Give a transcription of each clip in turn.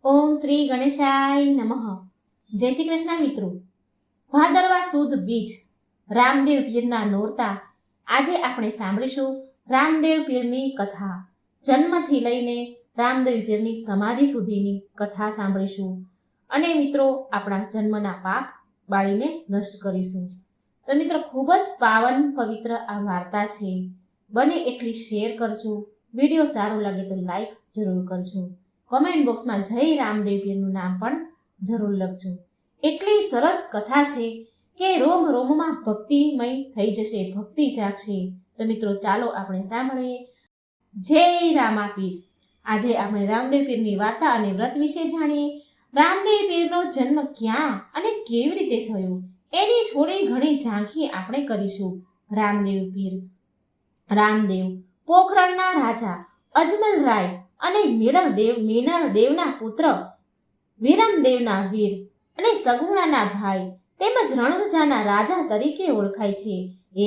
ઓમ શ્રી ગણેશાય નમઃ. જય શ્રી કૃષ્ણ મિત્રો. ભાદરવા સુદ બીજ રામદેવ પીરના નોરતા. આજે આપણે સાંભળીશું રામદેવ પીરની કથા. જન્મથી લઈને રામદેવ પીરની સમાધિ સુધીની કથા સાંભળીશું અને મિત્રો આપણા જન્મના પાપ બાળીને નષ્ટ કરીશું. તો મિત્રો ખૂબ જ પાવન પવિત્ર આ વાર્તા છે. બને એટલી શેર કરજો. વિડીયો સારો લાગે તો લાઈક જરૂર કરજો. કોમેન્ટ બોક્સમાં જય રામદેવ પીરનું નામ પણ જરૂર લખજો. એટલી સરસ કથા છે કે રોમ રોમમાં ભક્તિમય થઈ જશે, ભક્તિ જાગશે. તો મિત્રો ચાલો આપણે સાંભળીએ. જય રામા પીર. આજે આપણે રામદેવ પીરની વાર્તા અને વ્રત વિશે જાણીએ. રામદેવ પીરનો જન્મ ક્યાં અને કેવી રીતે થયો એની થોડી ઘણી ઝાંખી આપણે કરીશું. રામદેવ પીર. રામદેવ પોખરણના રાજા અજમલરાય અને મીનળદેવના પુત્ર વિરમદેવના વીર અને સગુણાના ભાઈ તેમજ રણુજાના રાજા તરીકે ઓળખાય છે.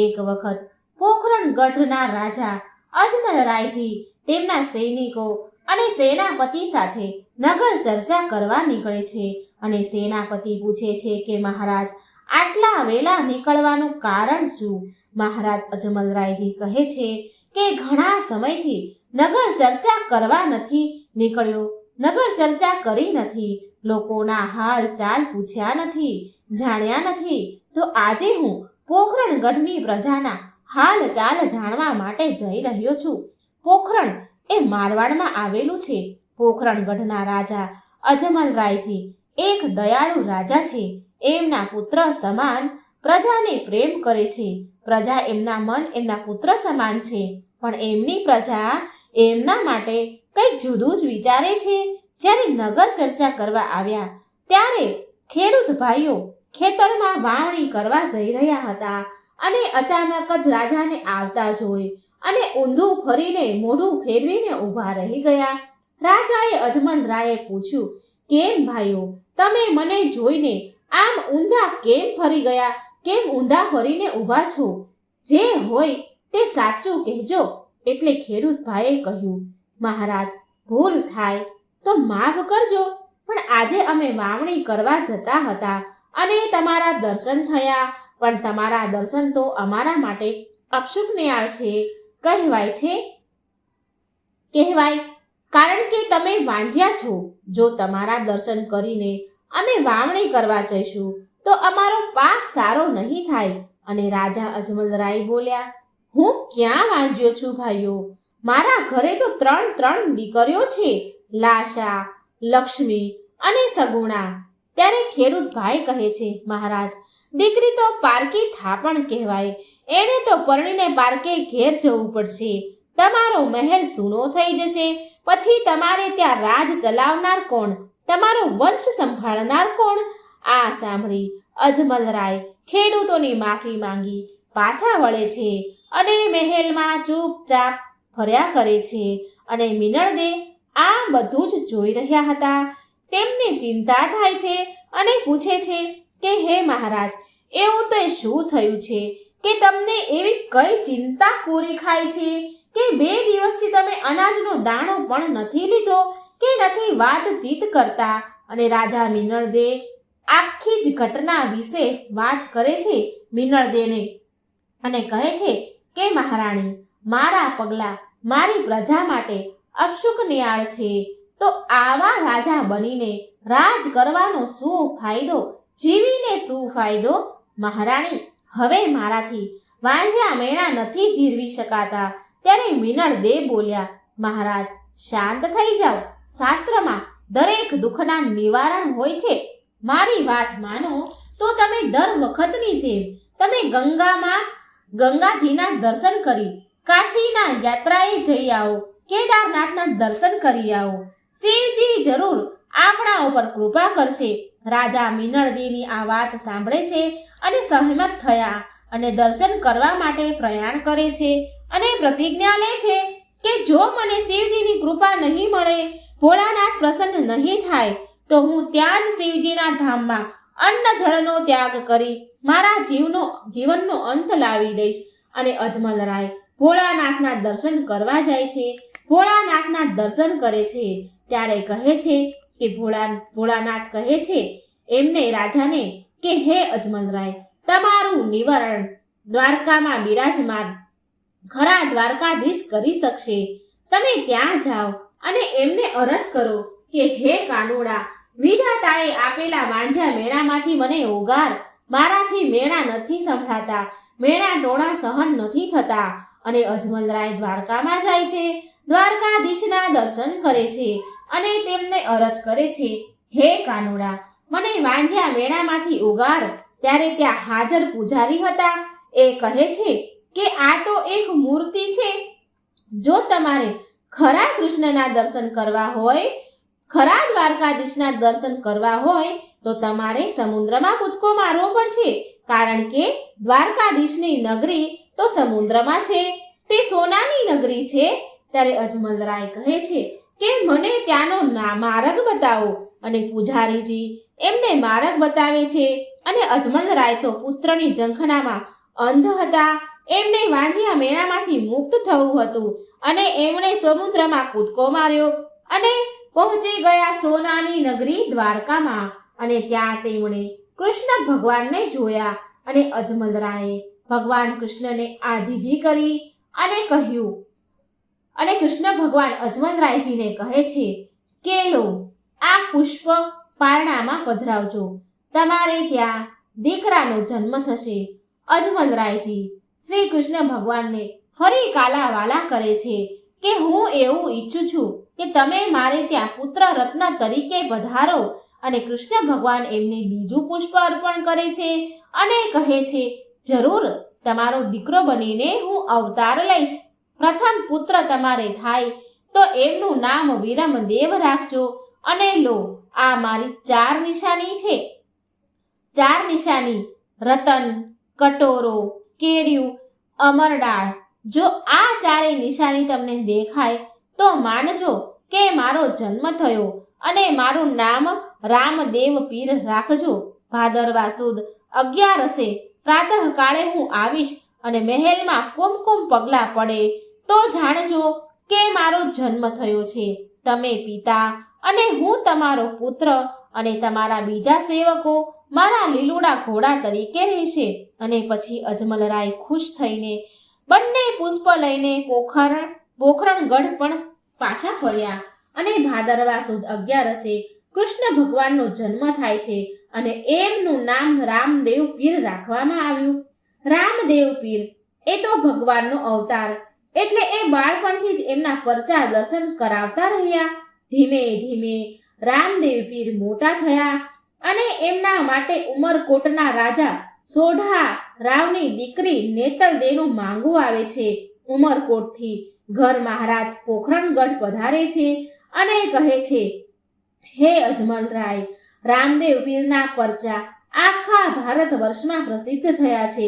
એક વખત પોખરણ ગઢના રાજા અજમલરાયજી તેમના સૈનિકો અને સેનાપતિ સાથે નગર ચર્ચા કરવા નીકળે છે અને સેનાપતિ પૂછે છે કે મહારાજ આટલા વેલા નીકળવાનું કારણ શું? મહારાજ અજમલરાયજી કહે છે કે ઘણા સમયથી નગર ચર્ચા કરવા નથી નીકળ્યો, નગર ચર્ચા કરી નથી, લોકોના હાલ ચાલ પૂછ્યા નથી, જાણ્યા નથી. તો આજે હું પોખરણ ગઢની પ્રજાના હાલ ચાલ જાણવા માટે જઈ રહ્યો છું. પોખરણ એ મારવાડમાં આવેલું છે. પોખરણ ગઢના રાજા અજમલરાયજી એક દયાળુ રાજા છે. એમના પુત્ર સમાન પ્રજાને પ્રેમ કરે છે. પ્રજા એમના પુત્ર સમાન છે, પણ એમની પ્રજા એમના માટે કંઈક જુદું જ વિચારે છે. જ્યારે નગર ચર્ચા કરવા આવ્યા ત્યારે ખેડૂત ભાઈઓ ખેતરમાં વાવણી કરવા જઈ રહ્યા હતા અને અચાનક જ રાજાને આવતા જોઈ અને ઊંધું ફરીને મોઢું ફેરવીને ઊભા રહી ગયા. રાજાએ અજમલરાયે પૂછ્યું, કેમ ભાઈઓ, તમે મને જોઈને આમ ઊંધા કેમ ફરી ગયા? કેમ ઊંધા ફરીને ઊભા છો? જે હોય તે સાચું કહેજો. એટલે ખેડૂત ભાઈએ કહ્યું, મહારાજ ભૂલ થાય તો માફ કરજો, પણ આજે અમે વાવણી કરવા જતા હતા અને તમારા દર્શન થયા, પણ તમારા દર્શન તો અમારા માટે અપશુક નિયાળ છે કહેવાય, કારણ કે તમે વાંજ્યા છો. જો તમારા દર્શન કરીને અમે વાવણી કરવા જઈશું તો અમારો પાક સારો નહીં થાય. અને રાજા અજમલરાય બોલ્યા, હું ક્યાં વાંજ્યો છું ભાઈઓ? મારા ઘરે તો ત્રણ દીકરીઓ છે, લાશા, લક્ષ્મી અને સગુણા. ત્યારે ખેડૂત ભાઈ કહે છે, મહારાજ દીકરી તો પારકી થાપણ કહેવાય, એને તો પરણીને પારકે ઘેર જવું પડશે. તમારો મહેલ સૂનો થઈ જશે, પછી તમારે ત્યાં રાજ ચલાવનાર કોણ? તમારો વંશ સંભાળનાર કોણ? આ સાંભળી અજમલરાય ખેડૂતોની માફી માંગી પાછા વળે છે અને મહેલમાં ચૂપચાપ ફર્યા કરે છે. અને મીનળદે આ બધું જ જોઈ રહ્યા હતા. તેમને ચિંતા થાય છે અને પૂછે છે કે હે મહારાજ, એવું તો શું થયું છે કે તમને એવી કઈ ચિંતા કોરી ખાય છે કે 2 દિવસથી તમે અનાજનો દાણો પણ નથી લીધો કે નથી વાતચીત કરતા? અને રાજા મીનળદે આખી જ ઘટના વિશે વાત કરે છે મીનળદેને અને કહે છે કે મહારાણી, મારા પગલાં મારી પ્રજા માટે અપશુક નિયાળ છે. તો આવા રાજા બનીને રાજ કરવાનો શું ફાયદો? જીવીને શું ફાયદો? મહારાણી, હવે મારાથી વાંજ્યા મેણા નથી જીરવી શકાતા. ત્યારે મીનળદે બોલ્યા, મહારાજ શાંત થઈ જાઓ. શાસ્ત્રમાં દરેક દુઃખના નિવારણ હોય છે. મારી વાત માનો તો તમે દર વખતની જેમ તમે ગંગાજીના દર્શન કરી કાશીના યાત્રાએ જઈ આવો, કેદારનાથના દર્શન કરી આવો. શિવજી જરૂર આપણા ઉપર કૃપા કરશે. રાજા મીનળદેની આ વાત સાંભળે છે અને સહમત થયા અને દર્શન કરવા માટે પ્રયાણ કરે છે અને પ્રતિજ્ઞા લે છે કે જો મને શિવજીની કૃપા નહીં મળે, ભોળાનાથ પ્રસન્ન નહીં થાય, તો હું ત્યાં જ શિવજીના ધામમાં અન્ન જળનો ત્યાગ કરી મારા જીવનનો અંત લાવી દઈશ. અને અજમલરાય ભોળાનાથના દર્શન કરવા જાય છે. ભોળાનાથના દર્શન કરે છે ત્યારે કહે છે કે ભોળાનાથ કહે છે એમને રાજાને કે હે અજમલરાય, તમારું નિવારણ દ્વારકામાં બિરાજમાન ખરા દ્વારકાધીશ કરી શકશે. તમે ત્યાં જાઓ અને એમને અરજ કરો કે હે કાનુડા, વિધાતાએ આપેલા વાંઝા મેણામાંથી મને ઓગાર. મારાથી મેણા નથી સંભળાતા, મેણા ટોણા સહન નથી થતા. અને અજમલરાય દ્વારકામાં જાય છે, દ્વારકાધીશના દર્શન કરે છે અને તેમને અરજ કરે છે, હે કાનુડા, મને વાંઝ્યા મેણામાંથી ઉગાર. ત્યારે ત્યાં હાજર પૂજારી હતા એ કહે છે કે આ તો એક મૂર્તિ છે. જો તમારે ખરા કૃષ્ણના દર્શન કરવા હોય, ખરા દ્વારકાધીશના દર્શન કરવા હોય તો તમારે સમુદ્રમાં કૂદકો મારવો પડશે, કારણ કે દ્વારકાધીશની નગરી તો સમુદ્રમાં છે, તે સોનાની નગરી છે. ત્યારે અજમલરાય કહે છે કે મને ત્યાંનો માર્ગ બતાવો. અને પૂજારીજી એમને માર્ગ બતાવે છે. અને અજમલરાય તો પુત્રની ઝંખનામાં અંધ હતા, એમને વાંઝિયા મેણામાંથી મુક્ત થવું હતું અને એમણે સમુદ્રમાં કૂદકો માર્યો અને પહોંચી ગયા સોનાની નગરી દ્વારકામાં. અને ત્યાં તેમણે કૃષ્ણ ભગવાનને જોયા અને અજમલરાયે ભગવાન કૃષ્ણને આજીજી કરી અને કહ્યું. અને કૃષ્ણ ભગવાન અજમલરાયજીને કહે છે કે લો, આ પુષ્પ પારણામાં પધરાવજો, તમારે ત્યાં દીકરાનો જન્મ થશે. અજમલરાયજી શ્રી કૃષ્ણ ભગવાનને ફરી કાલાવાલા કરે છે કે હું એવું ઈચ્છું છું કે તમે મારે ત્યાં પુત્ર રત્ન તરીકે પધારો. અને કૃષ્ણ ભગવાન એમને બીજું પુષ્પ અર્પણ કરે છે અને કહે છે, જરૂર, તમારો દીકરો બનીને હું અવતાર લઈશ. પ્રથમ પુત્ર તમારે થાય તો એમનું નામ વિરમદેવ રાખજો. અને લો, આ મારી 4 નિશાની છે. 4 નિશાની રતન, કટોરો, કેડિયું, અમરડાળ. જો આ 4 નિશાની તમને દેખાય તો માનજો કે મારો જન્મ થયો અને મારું નામ રામદેવ પીર રાખજો. ભાદરવા સુદ 11 પ્રાતઃકાળે હું આવીશ અને મહેલમાં કુમકુમ પગલા પડે તો જાણજો કે મારો જન્મ થયો છે. તમે પિતા અને હું તમારો પુત્ર અને તમારા બીજા સેવકો મારા લીલુડા ઘોડા તરીકે રહેશે. અને પછી અજમલરાય ખુશ થઈને બંને પુષ્પ લઈને પોખરણગઢ પણ પાછા ફર્યા. અને ભાદરવા સુદ 11 કૃષ્ણ ભગવાનનો જન્મ થાય છે અને એમનું નામ રામદેવ પીર રાખવામાં આવ્યું. રામદેવ પીર એ તો ભગવાનનો અવતાર, એટલે એ બાળપણથી જ એમના પરચા દર્શન કરાવતા રહ્યા. ધીમે ધીમે રામદેવ પીર મોટા થયા અને એમના માટે ઉમરકોટના રાજા સોઢા રાવની દીકરી નેતલદેનું માંગુ આવે છે. ઉમરકોટથી ઘર મહારાજ પોખરણગઢ પધારે છે અને કહે છે, હે અજમલરાય, રામદેવ પીરના પરચા આખા ભારત વર્ષમાં પ્રસિદ્ધ થયા છે.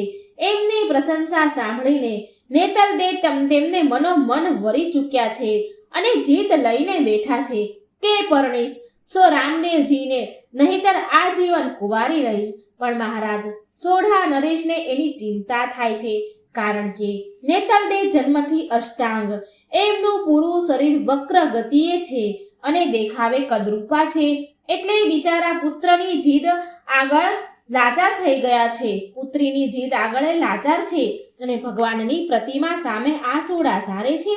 એમની પ્રશંસા સાંભળીને નેતલદે તેમને મનોમન વરી ચૂક્યા છે અને જીદ લઈને બેઠા છે કે પરણીશ તો રામદેવજીને, નહીતર આજીવન કુંવારી રહીશ. પણ મહારાજ સોઢા નરેશને એની ચિંતા થાય છે, કારણ કે નેતલદે જન્મથી અષ્ટાંગ, એમનું પૂરું શરીર વક્ર ગતિએ છે અને દેખાવે કદરૂપા છે. એટલે બિચારા પુત્રની જીદ આગળ લાચાર થઈ ગયા છે. પુત્રીની જીદ આગળ લાચાર છે અને ભગવાનની પ્રતિમા સામે આંસુડા ઝારે છે.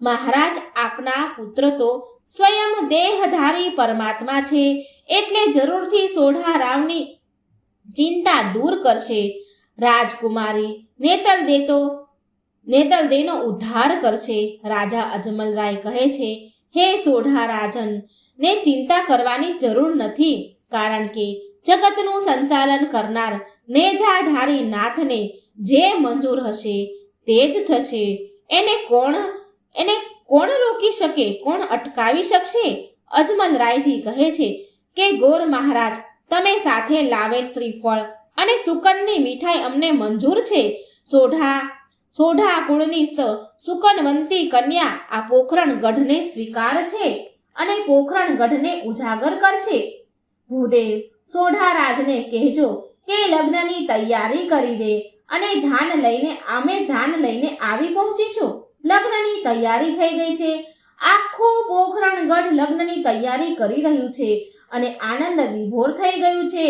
મહારાજ, આપના પુત્ર તો સ્વયં દેહધારી પરમાત્મા છે, એટલે જરૂરથી સોઢા રાવની ચિંતા દૂર કરશે. રાજકુમારી નેતલદેનો ઉદ્ધાર કરશે. રાજા અજમલરાય કહે છે, હે સોઢા રાજન, ને ચિંતા કરવાની જરૂર નથી, કારણ કે જગતનું સંચાલન કરનાર નેજાધારી નાથને જે મંજૂર હશે તે જ થશે. એને કોણ રોકી શકે, કોણ અટકાવી શકશે? અજમલરાયજી કહે છે કે ગોર મહારાજ, તમે સાથે લાવેલ શ્રીફળ અને સુકનની મીઠાઈ અમને મંજૂર છે. સોઢા કુળની સુકનવંતી કન્યા આ પોખરણગઢને સ્વીકાર છે અને પોખરણગઢને ઉજાગર કરશે. ભૂદેવ, સોઢા રાજને કહેજો કે લગ્નની તૈયારી કરી દે અને જાન લઈને આવી પહોંચીશું. લગ્નની તૈયારી થઈ ગઈ છે આખું પોખરણગઢ લગ્નની તૈયારી કરી રહ્યું છે અને આનંદ વિભોર થઈ ગયું છે,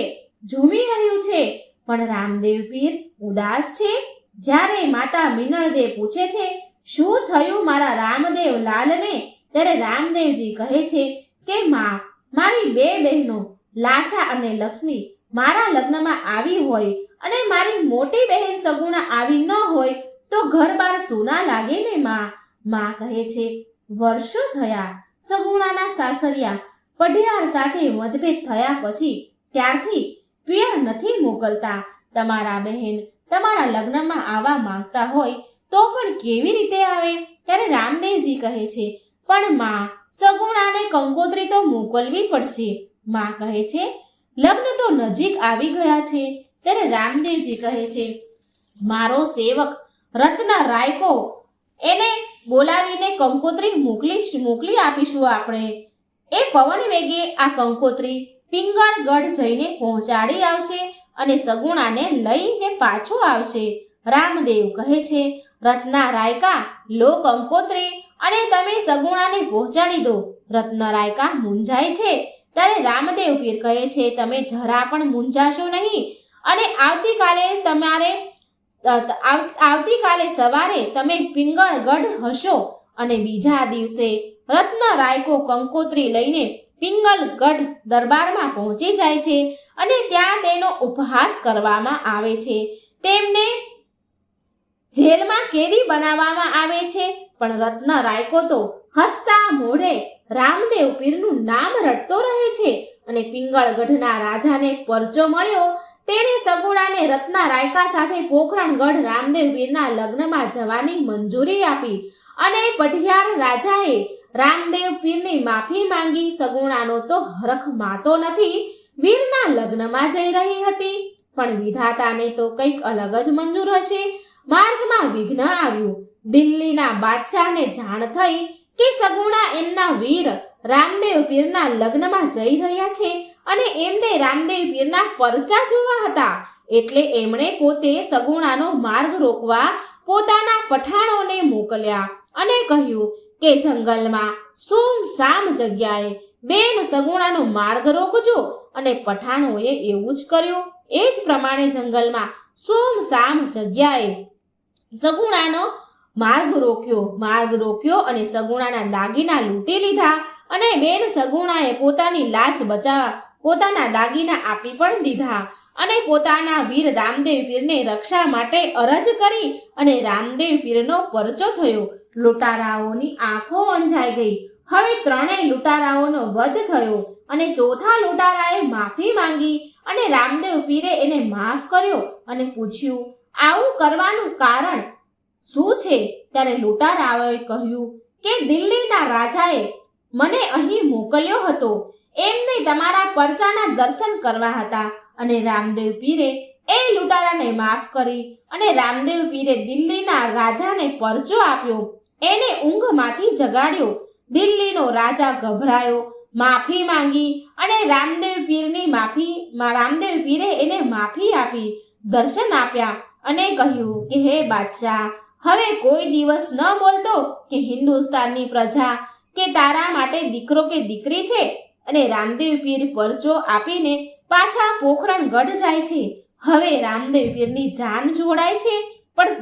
ઝૂમી રહ્યું છે. પણ રામદેવ પીર ઉદાસ છે. જ્યારે માતા મિનળદેવ પૂછે છે, શું થયું મારા રામદેવ લાલને? ત્યારે રામદેવજી કહે છે કે માં, મારી 2 બહેનો લાશા અને લક્ષ્મી મારા લગ્નમાં આવી હોય અને મારી મોટી બહેન સગુણા આવી ન હોય તો ઘર બાર સૂના લાગે ને માં. માં કહે છે, વર્ષો થયા સગુણાના સાસરિયા પઢિયાર સાથે મતભેદ થયા પછી ત્યારથી પિયર નથી મોકલતા. તમારા બહેન તમારા લગ્નમાં આવવા માંગતા હોય તો પણ કેવી રીતે આવે? ત્યારે રામદેવજી કહે છે, પણ માં, સગુણાને કંકોત્રી તો મોકલવી પડશે. માં કહે છે, લગ્ન તો નજીક આવી ગયા છે. ત્યારે રામદેવજી કહે છે, મારો સેવક રત્ન રાયકો એને બોલાવીને કંકોત્રી મોકલી આપીશું આપણે. એ પવન વેગે આ કંકોત્રી પિંગળગઢ જઈને પહોંચાડી આવશે અને સગુણાને લઈને પાછો આવશે. રામદેવ કહે છે, રત્ના રાયકા લો કંકોત્રી અને તમે સગુણાને પહોંચાડી દો. રત્ન રાયકા મૂંઝાય છે. ત્યારે રામદેવ પીર કહે છે, તમે જરા પણ મૂંઝાશો નહીં અને આવતીકાલે સવારે તમે પિંગળગઢ હશો અને બીજા દિવસે રત્ન રાયકો કંકોત્રી લઈને પિંગલગઢ દરબારમાં પહોંચી જાય છે અને ત્યાં તેનો ઉપહાસ કરવામાં આવે છે. તેમને જેલમાં કેદી બનાવવામાં આવે છે. પણ રત્ન રાયકો તો હસતા મોઢે રામદેવ પીરનું નામ રટતો રહે છે અને પિંગળગઢના રાજાને પરચો મળ્યો. તેને સગુણાને રત્ન રાયકા સાથે પોખરણગઢ રામદેવ પીરના લગ્નમાં જવાની મંજૂરી આપી અને પઢિયાર રાજાએ રામદેવ પીરની માફી માંગી. સગુણાનો તો હરખ માતો નથી, વીરના લગ્નમાં જઈ રહી હતી. પણ વિધાતાને તો કંઈક અલગ જ મંજૂર હશે. માર્ગમાં વિઘ્ન આવ્યું. દિલ્હીના બાદશાહને જાણ થઈ કે સગુણા એમના વીર રામદેવ પીરના લગ્નમાં જઈ રહ્યા છે અને એમને રામદેવ પીરના પરચા જોવા હતા. એટલે એમણે પોતે સગુણાનો માર્ગ રોકવા પોતાના પઠાણોને મોકલ્યા અને કહ્યું કે જંગલમાં સુમસામ જગ્યાએ બેન સગુણાનો માર્ગ રોકજો. અને પઠાણોએ એવું જ કર્યું. એ જ પ્રમાણે જંગલમાં સુમસામ જગ્યાએ સગુણાનો માર્ગ રોક્યો અને સગુણાના દાગીના લૂંટી લીધા અને બેન સગુણાએ પોતાની લાજ બચાવવા પોતાના દાગીના આપી પણ દીધા અને પોતાના વીર રામદેવ પીરને રક્ષા માટે અરજ કરી અને રામદેવ પીરનો પરચો થયો. લૂંટારાઓની આંખો અંજાઈ ગઈ. હવે 3 લૂંટારાઓનો વધ થયો અને ચોથા લૂંટારાએ માફી માંગી અને રામદેવ પીરે એને માફ કર્યો અને પૂછ્યું, આવું કરવાનું કારણ શું છે? ત્યારે લૂંટારાઓએ કહ્યું કે દિલ્હીના રાજાએ મને અહીં મોકલ્યો હતો. એમને તમારા પરચાના દર્શન કરવા હતા. અને રામદેવ પીરે એ લૂંટારાને માફ કરી અને રામદેવ પીરે દિલ્હીના રાજાને પરચો આપ્યો. એને ઊંઘમાંથી જગાડ્યો. દિલ્હીનો રાજા ગભરાયો, માફી માંગી અને રામદેવ પીરે એને માફી આપી, દર્શન આપ્યા અને કહ્યું કે હે બાદશાહ, હવે કોઈ દિવસ ન બોલતો કે હિન્દુસ્તાનની પ્રજા કે તારા માટે દીકરો કે દીકરી છે. અને રામદેવ પીર પરચો આપીને પાછા પોખરણગઢ જાય છે. હવે રામદેવ પીરની જાન જોડાય છે, પણ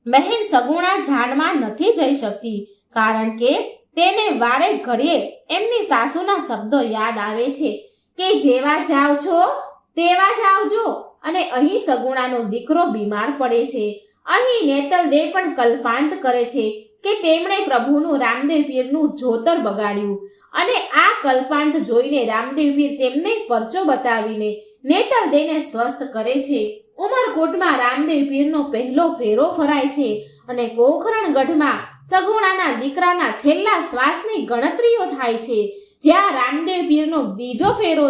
બહેન સગુણા જાનમાં નથી જઈ શકતી, કારણ કે તેને વારે ઘડીએ એમની સાસુના શબ્દો યાદ આવે છે કે જેવા જાવ છો તેવા જ આવજો. અને અહીં સગુણાનો દીકરો બીમાર પડે છે. અહીં નેતલદેવ પણ કલ્પાંત કરે છે કે તેમણે પ્રભુનું રામદેવ પીરનું જોતર બગાડ્યું. અને આ કલ્પાંત જોઈને રામદેવ પીર તેમને પરચો બતાવીને નેતલદેવને સ્વસ્થ કરે છે. ઉમરકોટમાં રામદેવ પીરનો પહેલો ફેરો ફરાય છે અને પોખરણગઢમાં સગુણાના દીકરાના છેલ્લા શ્વાસની ગણતરીઓ થાય છે. જ્યાં રામદેવ પીરનો બીજો ફેરો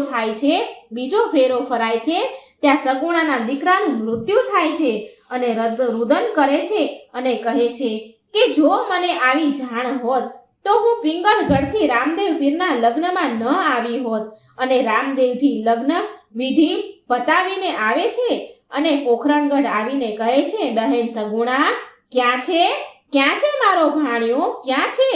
ફરાય છે ત્યાં સગુણાના દીકરાનું મૃત્યુ થાય છે અને રુદન કરે છે અને કહે છે કે જો મને આવી જાણ હોત તો હું પિંગલગઢથી રામદેવ પીરના લગ્નમાં ન આવી હોત. અને રામદેવજી લગ્ન વિધિ પતાવીને આવે છે અને પોખરણગઢ આવીને કહે છે, બહેન સગુણા ક્યાં છે? ક્યાં છે મારો ભાણિયો? ક્યાં છે?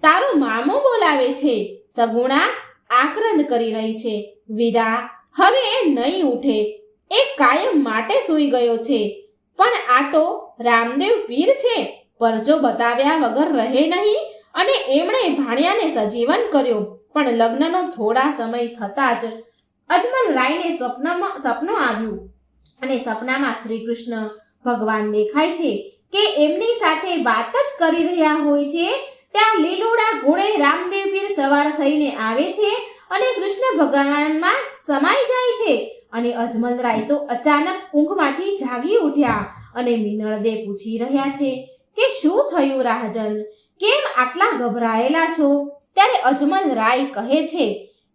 તારો મામો બોલાવે છે. સગુણા આક્રંદ કરી રહી છે. વીરા, હવે એ નહીં ઉઠે. એ કાયમ માટે સૂઈ ગયો છે. પણ આ તો રામદેવ પીર છે, પરચો બતાવ્યા વગર રહે નહીં. અને એમણે ભાણિયાને સજીવન કર્યો. પણ લગ્નનો થોડા સમય થતાં જ અજમલ રાયને સપનું આવ્યું અને સપનામાં શ્રી કૃષ્ણ ભગવાન દેખાય છે કે એમની સાથે વાત જ કરી રહ્યા હોય છે. ત્યાં લીલુડા ઘોડે રામદેવ પીર સવાર થઈને આવે છે અને કૃષ્ણ ભગવાનમાં સમાઈ જાય છે. અને અજમલ રાય તો અચાનક ઊંઘમાંથી જાગી ઉઠ્યા અને મિનળદે પૂછી રહ્યા છે કે શું થયું રાજન? કેમ આટલા ગભરાયેલા છો? ત્યારે અજમલ રાય કહે છે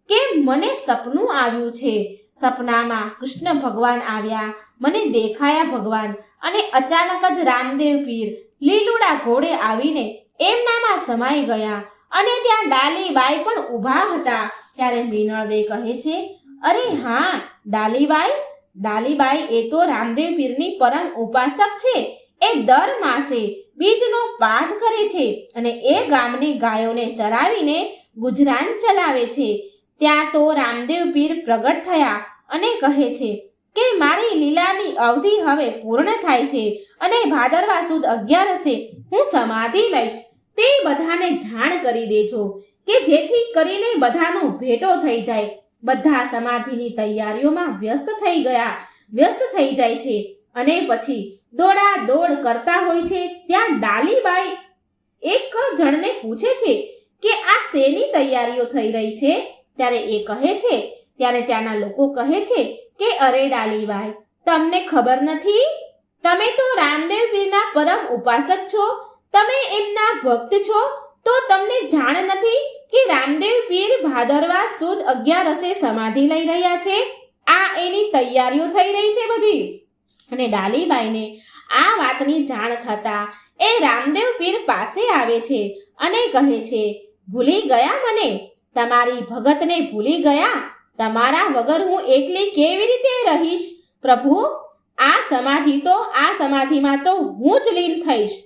કે મને સપનું આવ્યું છે. સપનામાં કૃષ્ણ ભગવાન આવ્યા, મને દેખાયા ભગવાન, અને અચાનક જ રામદેવ પીર લીલુડા ઘોડે આવીને એમનામાં સમાઈ ગયા. અને ત્યાં ડાલીબાઈ પણ ઊભા હતા. ત્યારે મિનળદે કહે છે, અરે હા ડાલીબાઈ એ તો રામદેવ પીરની પરમ ઉપાસક છે. એ દર માસે બીજનો પાઠ કરે છે અને એ ગામની ગાયોને ચરાવીને ગુજરાન ચલાવે છે. ત્યાં તો રામદેવ પીર પ્રગટ થયા અને કહે છે કે મારી લીલાની અવધિ હવે પૂર્ણ થાય છે અને ભાદરવા સુદ 11 હું સમાધિ લઈશ. તે બધાને જાણ કરી દેજો કે જેથી કરીને બધાનો ભેટો થઈ જાય. બધા સમાધિની તૈયારીઓમાં વ્યસ્ત થઈ જાય છે અને પછી દોડા દોડ કરતા હોય છે. ત્યાં ડાલીબાઈ એક જણને પૂછે છે કે આ શેની તૈયારીઓ થઈ રહી છે? ત્યારે એ કહે છે, ત્યારે ત્યાંના લોકો કહે છે કે અરે ડાલીબાઈ, તમને ખબર નથી? તમે તો રામદેવ પીરના પરમ ઉપાસક છો, તમે એમના ભક્ત છો, તો તમને જાણ નથી કે રામદેવ પીર ભાદરવા સુદ 11 સમાધિ લઈ રહ્યા છે. આ એની તૈયારીઓ થઈ રહી છે બધી. અને ડાલીબાઈને આ વાતની જાણ થતા એ રામદેવ પીર પાસે આવે છે અને કહે છે, ભૂલી ગયા મને? તમારી ભગતને ભૂલી ગયા? તમારા વગર હું એકલી કેવી રીતે રહીશ? પ્રભુ, આ સમાધિમાં તો હું જ લીન થઈશ.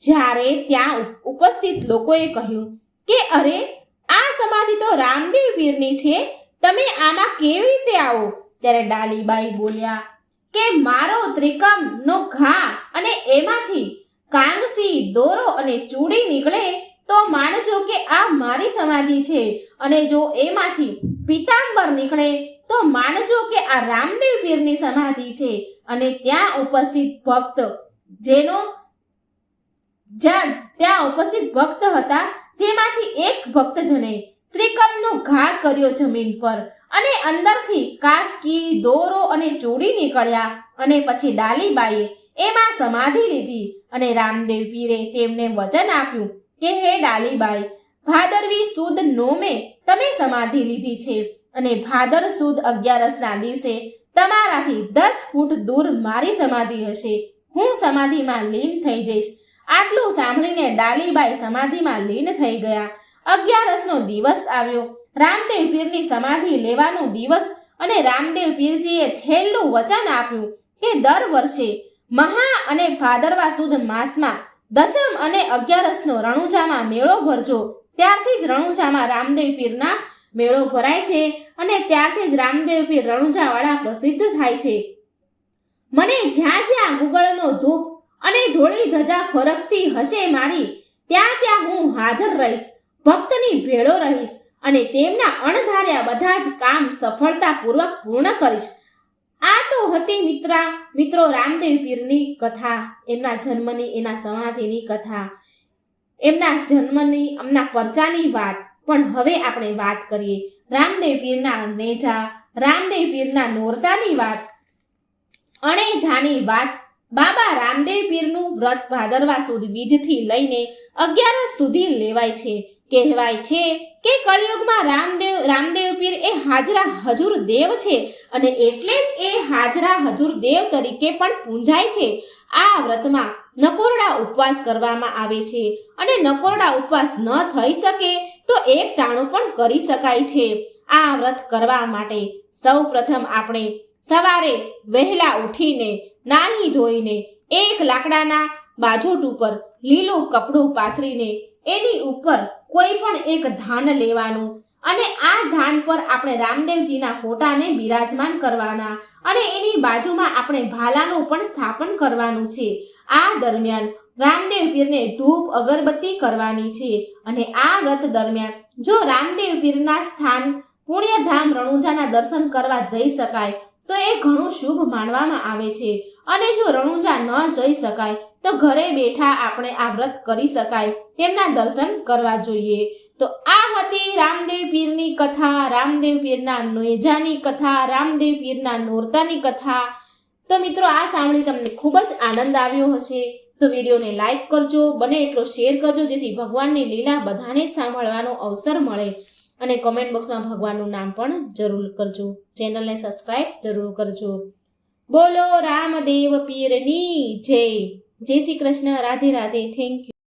જ્યારે ત્યાં ઉપસ્થિત લોકોએ કહ્યું કે અરે, આ સમાધિ તો રામદેવ પીરની છે, તમે આમાં કેવી રીતે આવો? ત્યારે ડાલીબાઈ બોલ્યા કે મારો ત્રિકમનો ઘા અને એમાંથી કાંગસી, દોરો અને ચૂડી નીકળે તો માનજો કે આ મારી સમાધિ છે, અને જો એમાંથી પીતાંબર નીકળે તો માનજો કે આ રામદેવ પીરની સમાધિ છે. અને ત્યાં ઉપસ્થિત ભક્ત હતા, જેમાંથી એક ભક્તજને ત્રિકમનો ઘા કર્યો જમીન પર, અને અંદરથી કાસ્કી, દોરો અને ચૂડી નીકળ્યા. અને પછી ડાલીબાઈએ એમાં સમાધિ લીધી. અને રામદેવ પીરે તેમને વચન આપ્યું કે હે ડાલીબાઈ, ભાદરવી સુદ 9 તમે સમાધિ લીધી છે, અને ભાદર સુદ 11ના દિવસે તમારાથી 10 ફૂટ દૂર મારી સમાધિ હશે. હું સમાધિમાં લીન થઈ જઈશ. આટલું સાંભળીને ડાલીબાઈ સમાધિમાં લીન થઈ ગયા. 11નો દિવસ આવ્યો, રામદેવ પીરની સમાધિ લેવાનો દિવસ. અને રામદેવ પીરજીએ છેલ્લું વચન આપ્યું કે દર વર્ષે મહા અને ભાદરવા સુદ માસમાં 10મ અને 11નો રણુજામાં મેળો ભરજો. ત્યારથી જ રણુજામાં રામદેવ પીરના મેળો ભરાય છે અને ત્યારથી જ રામદેવ પીર રણુજાવાળા પ્રસિદ્ધ થાય છે. મને જ્યાં જ્યાં ગુગળનો ધૂપ અને ધોળી ધજા ફરકતી હશે મારી, ત્યાં ત્યાં હું હાજર રહીશ, ભક્તની ભેળો રહીશ અને તેમના અણધાર્યા બધા જ કામ સફળતાપૂર્વક પૂર્ણ કરીશ. આ તો હતી મિત્રો રામદેવ પીરની કથા, એમના જન્મની, એના સમાધિની કથા, એમના પરચાની વાત. પણ હવે આપણે વાત કરીએ રામદેવ પીરના નેજા, રામદેવ પીરના નોરતાની વાત, અણેજાની વાત. બાબા રામદેવ પીરનું વ્રત ભાદરવા સુદ બીજથી લઈને 11 સુધી લેવાય છે. કહેવાય છે કે કળિયુગમાં રામદેવ પીર એ હાજરા હજુર દેવ છે, અને એટલે જ એ હાજરા હજુર દેવ તરીકે પણ પૂંજાય છે. આ વ્રતમાં નકોરડા ઉપવાસ કરવામાં આવે છે, અને નકોરડા ઉપવાસ ન થઈ શકે તો એક ટાણું પણ કરી શકાય છે. આ વ્રત કરવા માટે સૌ પ્રથમ આપણે સવારે વહેલા ઉઠીને નાહી ધોઈને એક લાકડાના બાજોટ ઉપર લીલું કપડું પાથરીને એની ઉપર કોઈ પણ એક ધાન લેવાનું અને આ ધાન પર આપણે રામદેવજીના ફોટાને બિરાજમાન કરવાના અને એની બાજુમાં આપણે ભાલાનું પણ સ્થાપન કરવાનું છે. આ દરમિયાન રામદેવ પીરને ધૂપ અગરબત્તી કરવાની છે અને આ વ્રત દરમિયાન જો રામદેવ પીરના સ્થાન પુણ્યધામ રણુજાના દર્શન કરવા જઈ શકાય તો એ ઘણું શુભ માનવામાં આવે છે અને જો રણુજા ન જઈ શકાય તો ઘરે બેઠા આપણે આ વ્રત કરી શકાય, તેમના દર્શન કરવા જોઈએ. તો આ હતી રામદેવ પીરની કથા, રામદેવ પીરના નેજાની કથા, રામદેવ પીરના નોરતાની કથા. તો મિત્રો આ સાંભળી તમને ખૂબ જ આનંદ આવ્યો હશે. તો વિડીયોને લાઈક કરજો, બને એટલો શેર કરજો જેથી ભગવાનની લીલા બધાને જ સાંભળવાનો અવસર મળે અને કમેન્ટ બોક્સમાં ભગવાનનું નામ પણ જરૂર કરજો. ચેનલને સબસ્ક્રાઇબ જરૂર કરજો. બોલો રામદેવ પીરની જય. જય શ્રી કૃષ્ણ. રાધે રાધે. Thank you.